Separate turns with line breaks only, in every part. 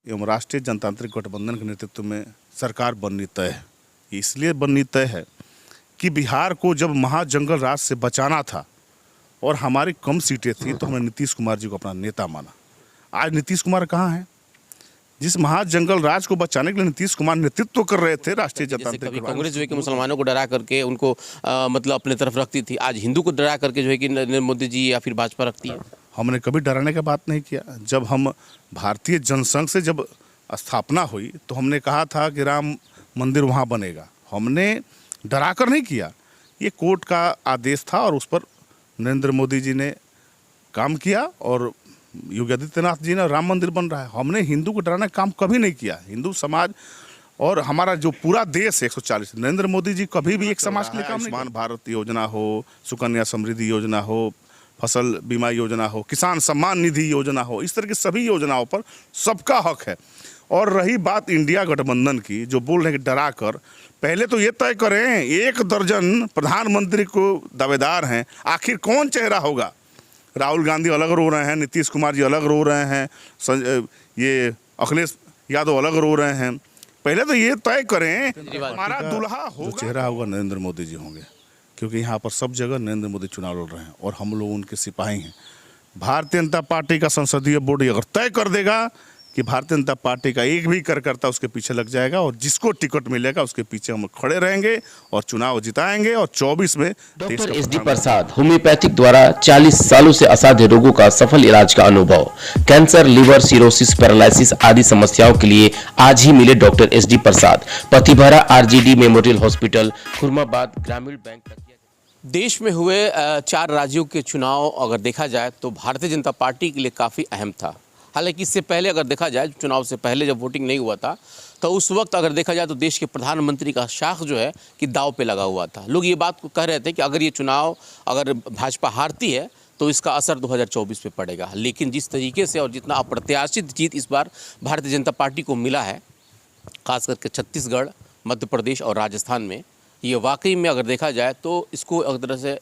एवं राष्ट्रीय जनतांत्रिक गठबंधन के नेतृत्व में सरकार बननी तय है। इसलिए बननी तय है कि बिहार को जब महाजंगल राज से बचाना था और हमारी कम सीटें थी तो हमने नीतीश कुमार जी को अपना नेता माना। आज नीतीश कुमार कहाँ हैं? जिस महाजंगल राज को बचाने के लिए नीतीश कुमार नेतृत्व कर रहे थे राष्ट्रीय जनतांत्रिक
कांग्रेस जो है कि मुसलमानों को डरा करके उनको मतलब अपने तरफ रखती थी, आज हिंदू को डरा करके जो है कि नरेंद्र मोदी जी या फिर भाजपा रखती है।
हमने कभी डराने की बात नहीं किया। जब हम भारतीय जनसंघ से जब स्थापना हुई तो हमने कहा था कि राम मंदिर वहाँ बनेगा। हमने डरा कर नहीं किया, ये कोर्ट का आदेश था और उस पर नरेंद्र मोदी जी ने काम किया और योगी आदित्यनाथ जी ने राम मंदिर बन रहा है। हमने हिंदू को डराने का काम कभी नहीं किया। हिंदू समाज और हमारा जो पूरा देश है 140, नरेंद्र मोदी जी कभी भी एक समाज के लिए काम नहीं। आयुष्मान भारत योजना हो, सुकन्या समृद्धि योजना हो, फसल बीमा योजना हो, किसान सम्मान निधि योजना हो, इस तरह की सभी योजनाओं पर सबका हक है। और रही बात इंडिया गठबंधन की, जो बोल रहे हैं कि डरा कर, पहले तो ये तय करें 1 दर्जन प्रधानमंत्री को दावेदार हैं, आखिर कौन चेहरा होगा? राहुल गांधी अलग रो रहे हैं, नीतीश कुमार जी अलग रो रहे हैं, ये अखिलेश यादव अलग रो रहे हैं। पहले तो ये तय करें हमारा दूल्हा होगा, चेहरा होगा नरेंद्र मोदी जी होंगे, क्योंकि यहाँ पर सब जगह नरेंद्र मोदी चुनाव लड़ रहे हैं और हम लोग उनके सिपाही हैं। भारतीय जनता पार्टी का संसदीय बोर्ड अगर तय कर देगा कि भारतीय जनता पार्टी का एक भी कार्यकर्ता उसके पीछे लग जाएगा और जिसको टिकट मिलेगा उसके पीछे हम खड़े रहेंगे और चुनाव जिताएंगे। और 24 में
डॉक्टर एसडी प्रसाद, होम्योपैथिक द्वारा 40 सालों से असाध्य रोगों का सफल इलाज का अनुभव, कैंसर, लिवर, सिरोसिस, पैरालिसिस आदि समस्याओं के लिए आज ही मिले डॉक्टर एसडी प्रसाद, पतिभरा आरजीडी मेमोरियल हॉस्पिटल, खुरमाबाद, ग्रामीण बैंक तक।
देश में हुए 4 राज्यों के चुनाव अगर देखा जाए तो भारतीय जनता पार्टी के लिए काफ़ी अहम था। हालांकि इससे पहले अगर देखा जाए, चुनाव से पहले जब वोटिंग नहीं हुआ था तो उस वक्त अगर देखा जाए तो देश के प्रधानमंत्री का शाख जो है कि दांव पे लगा हुआ था। लोग ये बात को कह रहे थे कि अगर ये चुनाव अगर भाजपा हारती है तो इसका असर 2024 पे पड़ेगा। लेकिन जिस तरीके से और जितना अप्रत्याशित जीत इस बार भारतीय जनता पार्टी को मिला है, खास करके छत्तीसगढ़, मध्य प्रदेश और राजस्थान में, ये वाकई में अगर देखा जाए तो इसको एक तरह से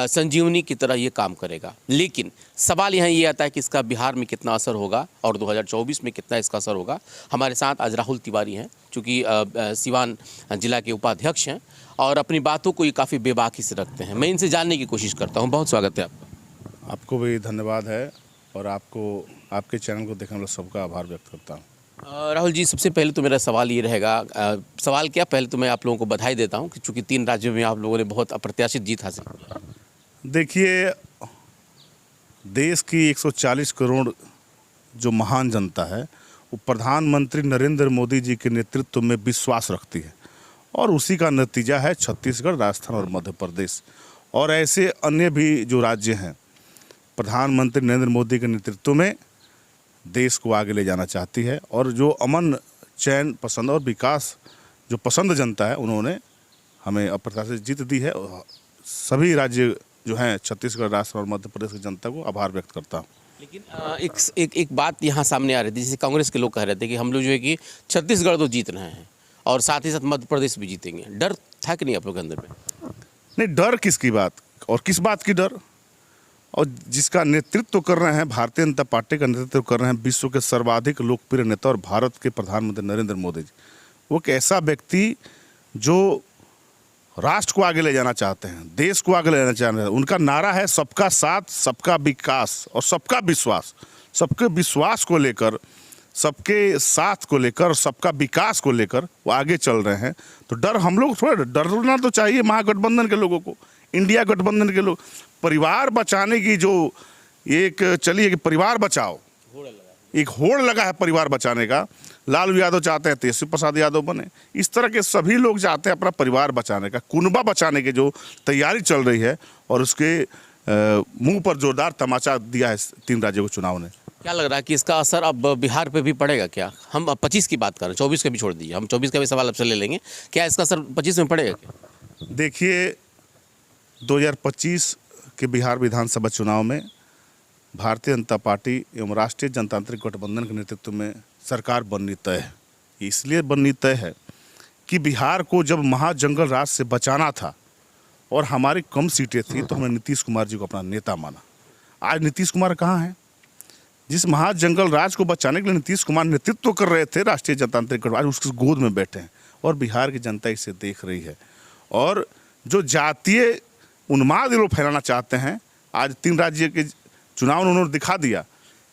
संजीवनी की तरह ये काम करेगा। लेकिन सवाल यहाँ ये आता है कि इसका बिहार में कितना असर होगा और 2024 में कितना इसका असर होगा। हमारे साथ आज राहुल तिवारी हैं, चूँकि सिवान जिला के उपाध्यक्ष हैं और अपनी बातों को ये काफ़ी बेबाकी से रखते हैं। मैं इनसे जानने की कोशिश करता हूँ। बहुत स्वागत है आपका।
आपको भी धन्यवाद है और आपको, आपके चैनल को देखने वाले सबका आभार व्यक्त करता हूँ।
राहुल जी, सबसे पहले तो मेरा सवाल ये रहेगा, सवाल क्या, पहले तो मैं आप लोगों को बधाई देता हूं कि चूंकि 3 राज्यों में आप लोगों ने बहुत अप्रत्याशित जीत हासिल की।
देखिए, देश की 140 करोड़ जो महान जनता है वो प्रधानमंत्री नरेंद्र मोदी जी के नेतृत्व में विश्वास रखती है और उसी का नतीजा है छत्तीसगढ़, राजस्थान और मध्य प्रदेश और ऐसे अन्य भी जो राज्य हैं। प्रधानमंत्री नरेंद्र मोदी के नेतृत्व में देश को आगे ले जाना चाहती है और जो अमन, चैन पसंद और विकास जो पसंद जनता है, उन्होंने हमें अप्रत्याशित जीत दी है। सभी राज्य जो हैं, छत्तीसगढ़, राजस्थान और मध्य प्रदेश की जनता को आभार व्यक्त करता हूँ।
लेकिन एक बात यहाँ सामने आ रही थी, जैसे कांग्रेस के लोग कह रहे थे कि हम लोग जो है कि छत्तीसगढ़ तो जीत रहे हैं और साथ ही साथ मध्य प्रदेश भी जीतेंगे। डर था कि नहीं आप लोग के अंदर में?
नहीं, डर किसकी बात और किस बात की डर? और जिसका नेतृत्व कर रहे हैं, भारतीय जनता पार्टी का नेतृत्व कर रहे हैं विश्व के सर्वाधिक लोकप्रिय नेता और भारत के प्रधानमंत्री नरेंद्र मोदी जी, वो एक ऐसा व्यक्ति जो राष्ट्र को आगे ले जाना चाहते हैं, देश को आगे ले जाना चाहते हैं। उनका नारा है सबका साथ, सबका विकास और सबका विश्वास। सबके विश्वास को लेकर, सबके साथ को लेकर, सबका विकास को लेकर वो आगे चल रहे हैं। तो डर, हम लोग थोड़ा डरना तो चाहिए महागठबंधन के लोगों को, इंडिया गठबंधन के लोग। परिवार बचाने की जो एक चली है कि परिवार बचाओ, एक होड़ लगा है परिवार बचाने का। लालू यादव चाहते हैं तेजस्वी प्रसाद यादव बने, इस तरह के सभी लोग चाहते हैं अपना परिवार बचाने का, कुनबा बचाने की जो तैयारी चल रही है और उसके मुंह पर जोरदार तमाचा दिया है 3 राज्यों को चुनाव ने।
क्या लग रहा है कि इसका असर अब बिहार पे भी पड़ेगा क्या? हम 25 की बात कर रहे हैं, 24 का भी छोड़ दीजिए, हम 24 का भी सवाल आपसे ले लेंगे। क्या इसका असर 25 में पड़ेगा क्या?
देखिए, 2025 के बिहार विधानसभा चुनाव में भारतीय जनता पार्टी एवं राष्ट्रीय जनतांत्रिक गठबंधन के नेतृत्व में सरकार बननी तय है। इसलिए बननी तय है कि बिहार को जब महाजंगल राज से बचाना था और हमारी कम सीटें थी तो हमने नीतीश कुमार जी को अपना नेता माना। आज नीतीश कुमार कहाँ हैं? जिस महाजंगल राज को बचाने के लिए नीतीश कुमार नेतृत्व कर रहे थे राष्ट्रीय जनतांत्रिक गठबंधन, आज उसकी गोद में बैठे हैं और बिहार की जनता इसे देख रही है। और जो जातीय उन्माद ये लोग फैलाना चाहते हैं, आज 3 राज्य के चुनाव में उन्होंने दिखा दिया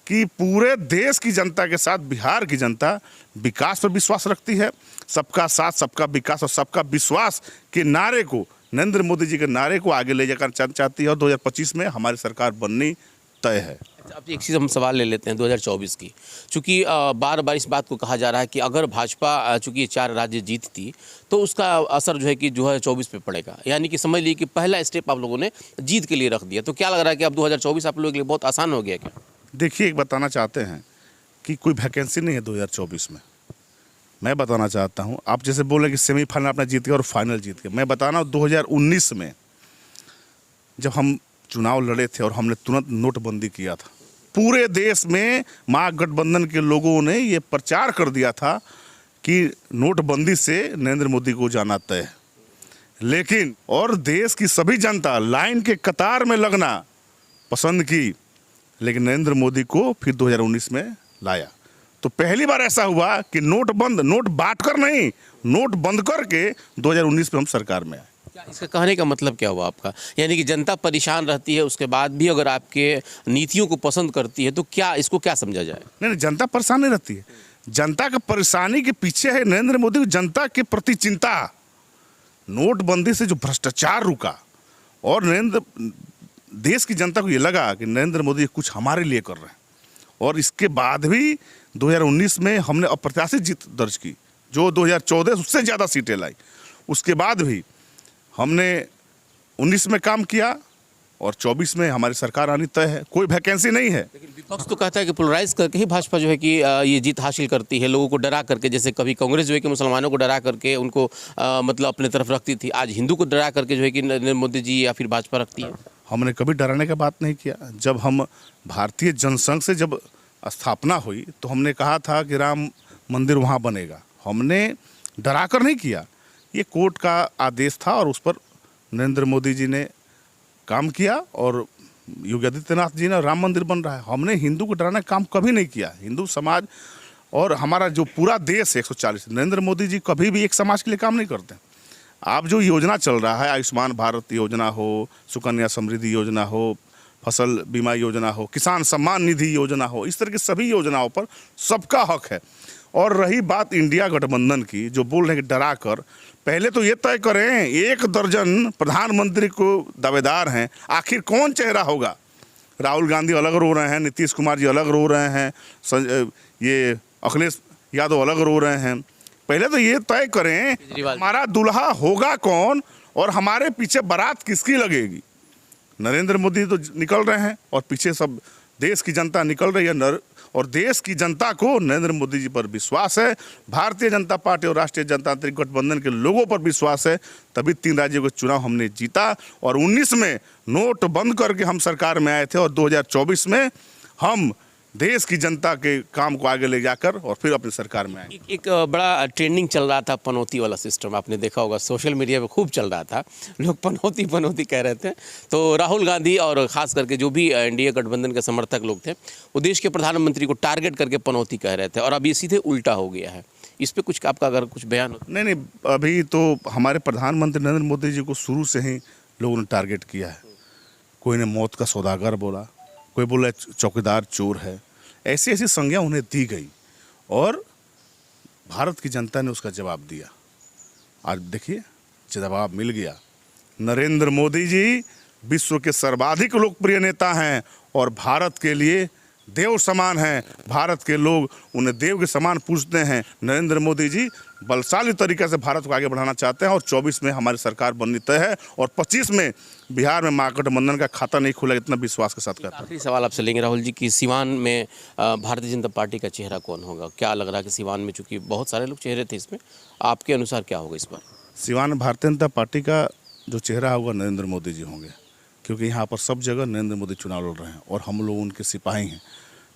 कि पूरे देश की जनता के साथ बिहार की जनता विकास पर विश्वास रखती है। सबका साथ, सबका विकास और सबका विश्वास के नारे को, नरेंद्र मोदी जी के नारे को आगे ले जाकर चाहती है और 2025 में हमारी सरकार बननी तय है।
अब एक चीज़ हम सवाल ले लेते हैं 2024 की, चूँकि बार बार इस बात को कहा जा रहा है कि अगर भाजपा चूँकि ये 4 राज्य जीतती तो उसका असर जो है कि 2024 पे पड़ेगा, यानी कि समझ लीजिए कि पहला स्टेप आप लोगों ने जीत के लिए रख दिया। तो क्या लग रहा है कि अब 2024 आप लोगों के लिए बहुत आसान हो गया क्या?
देखिए, एक बताना चाहते हैं कि कोई वैकेंसी नहीं है 2024 में। मैं बताना चाहता हूँ, आप जैसे बोले कि सेमीफाइनल आपने जीत गया और फाइनल जीत गया, मैं बताना 2019 में जब हम चुनाव लड़े थे और हमने तुरंत नोटबंदी किया था, पूरे देश में महागठबंधन के लोगों ने ये प्रचार कर दिया था कि नोटबंदी से नरेंद्र मोदी को जाना तय है। लेकिन और देश की सभी जनता लाइन के कतार में लगना पसंद की, लेकिन नरेंद्र मोदी को फिर 2019 में लाया। तो पहली बार ऐसा हुआ कि नोट बांटकर नहीं, नोट बंद करके 2019 में हम सरकार में आए।
क्या इसका कहने का मतलब क्या हुआ आपका? यानी कि जनता परेशान रहती है, उसके बाद भी अगर आपके नीतियों को पसंद करती है तो क्या इसको क्या समझा जाए?
नहीं, जनता परेशान नहीं रहती है। जनता का परेशानी के पीछे है नरेंद्र मोदी की जनता के प्रति चिंता। नोटबंदी से जो भ्रष्टाचार रुका और देश की जनता को ये लगा कि नरेंद्र मोदी कुछ हमारे लिए कर रहे हैं, और इसके बाद भी 2019 में हमने अप्रत्याशित जीत दर्ज की, जो 2014 उससे ज़्यादा सीटें लाई। उसके बाद भी हमने 19 में काम किया और 24 में हमारी सरकार आनी तय है। कोई वैकेंसी नहीं है।
लेकिन विपक्ष तो कहता है कि पोलराइज करके ही भाजपा जो है कि ये जीत हासिल करती है, लोगों को डरा करके। जैसे कभी कांग्रेस जो है कि मुसलमानों को डरा करके उनको मतलब अपने तरफ रखती थी, आज हिंदू को डरा करके जो है कि नरेंद्र मोदी जी या फिर भाजपा रखती है।
हमने कभी डराने की बात नहीं किया। जब हम भारतीय जनसंघ से जब स्थापना हुई तो हमने कहा था कि राम मंदिर वहाँ बनेगा। हमने डरा कर नहीं किया, ये कोर्ट का आदेश था और उस पर नरेंद्र मोदी जी ने काम किया और योगी आदित्यनाथ जी ने राम मंदिर बन रहा है। हमने हिंदू को डराने का काम कभी नहीं किया। हिंदू समाज और हमारा जो पूरा देश है 140, नरेंद्र मोदी जी कभी भी एक समाज के लिए काम नहीं करते। आप जो योजना चल रहा है, आयुष्मान भारत योजना हो, सुकन्या समृद्धि योजना हो, फसल बीमा योजना हो, किसान सम्मान निधि योजना हो, इस तरह की सभी योजनाओं पर सबका हक है। और रही बात इंडिया गठबंधन की, जो बोल रहे हैं कि डरा कर, पहले तो ये तय करें 1 दर्जन प्रधानमंत्री को दावेदार हैं, आखिर कौन चेहरा होगा? राहुल गांधी अलग रो रहे हैं, नीतीश कुमार जी अलग रो रहे हैं, ये अखिलेश यादव अलग रो रहे हैं। पहले तो ये तय करें हमारा दूल्हा होगा कौन और हमारे पीछे बारात किसकी लगेगी। नरेंद्र मोदी तो निकल रहे हैं और पीछे सब देश की जनता निकल रही है, और देश की जनता को नरेंद्र मोदी जी पर विश्वास है। भारतीय जनता पार्टी और राष्ट्रीय जनतांत्रिक गठबंधन के लोगों पर विश्वास है, तभी 3 राज्यों के चुनाव हमने जीता और 19 में नोट बंद करके हम सरकार में आए थे और 2024 में हम देश की जनता के काम को आगे ले जाकर और फिर अपनी सरकार में आए।
एक बड़ा ट्रेंडिंग चल रहा था पनौती वाला सिस्टम, आपने देखा होगा सोशल मीडिया पे खूब चल रहा था, लोग पनौती पनौती कह रहे थे। तो राहुल गांधी और ख़ास करके जो भी एनडीए गठबंधन के समर्थक लोग थे वो देश के प्रधानमंत्री को टारगेट करके पनौती कह रहे थे, और अब ये सीधे उल्टा हो गया है। इस पर कुछ आपका अगर कुछ बयान हो?
नहीं, अभी तो हमारे प्रधानमंत्री नरेंद्र मोदी जी को शुरू से ही लोगों ने टारगेट किया है। कोई ने मौत का सौदागर बोला, कोई बोला चौकीदार चोर है, ऐसी ऐसी संज्ञा उन्हें दी गई और भारत की जनता ने उसका जवाब दिया। आज देखिए जवाब मिल गया। नरेंद्र मोदी जी विश्व के सर्वाधिक लोकप्रिय नेता हैं और भारत के लिए देव समान हैं। भारत के लोग उन्हें देव के समान पूजते हैं। नरेंद्र मोदी जी बलशाली तरीके से भारत को आगे बढ़ाना चाहते हैं और 24 में हमारी सरकार बननी तय है और 25 में बिहार में महागठबंधन का खाता नहीं खुला, इतना विश्वास के साथ कहता हूं।
आखिरी सवाल आपसे लेंगे राहुल जी कि सिवान में भारतीय जनता पार्टी का चेहरा कौन होगा? क्या लग रहा है कि सिवान में, चूंकि बहुत सारे लोग चेहरे थे इसमें, आपके अनुसार क्या होगा इस बार?
सिवान में भारतीय जनता पार्टी का जो चेहरा होगा नरेंद्र मोदी जी होंगे, क्योंकि यहाँ पर सब जगह नरेंद्र मोदी चुनाव लड़ रहे हैं और हम लोग उनके सिपाही हैं।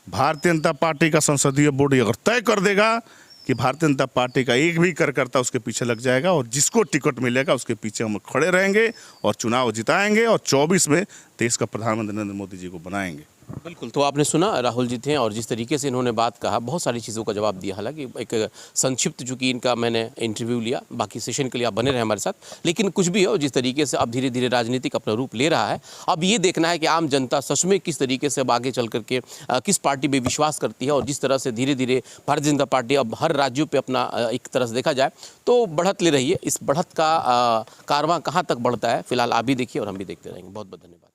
भारतीय जनता पार्टी का संसदीय बोर्ड अगर तय कर देगा कि भारतीय जनता पार्टी का एक भी कार्यकर्ता उसके पीछे लग जाएगा और जिसको टिकट मिलेगा उसके पीछे हम खड़े रहेंगे और चुनाव जिताएंगे और 24 में देश का प्रधानमंत्री नरेंद्र मोदी जी को बनाएंगे।
बिल्कुल, तो आपने सुना राहुल जी थे और जिस तरीके से इन्होंने बात कहा, बहुत सारी चीज़ों का जवाब दिया। हालांकि एक संक्षिप्त चूँकि इनका मैंने इंटरव्यू लिया, बाकी सेशन के लिए आप बने रहे हमारे साथ। लेकिन कुछ भी हो, जिस तरीके से अब धीरे धीरे राजनीतिक अपना रूप ले रहा है, अब ये देखना है कि आम जनता सच में किस तरीके से अब आगे चल करके किस पार्टी में विश्वास करती है। और जिस तरह से धीरे धीरे भारतीय जनता पार्टी अब हर राज्यों पर अपना एक तरह से देखा जाए तो बढ़त ले रही है। इस बढ़त का कारवां कहाँ तक बढ़ता है, फिलहाल आप भी देखिए और हम भी देखते रहेंगे। बहुत बहुत धन्यवाद।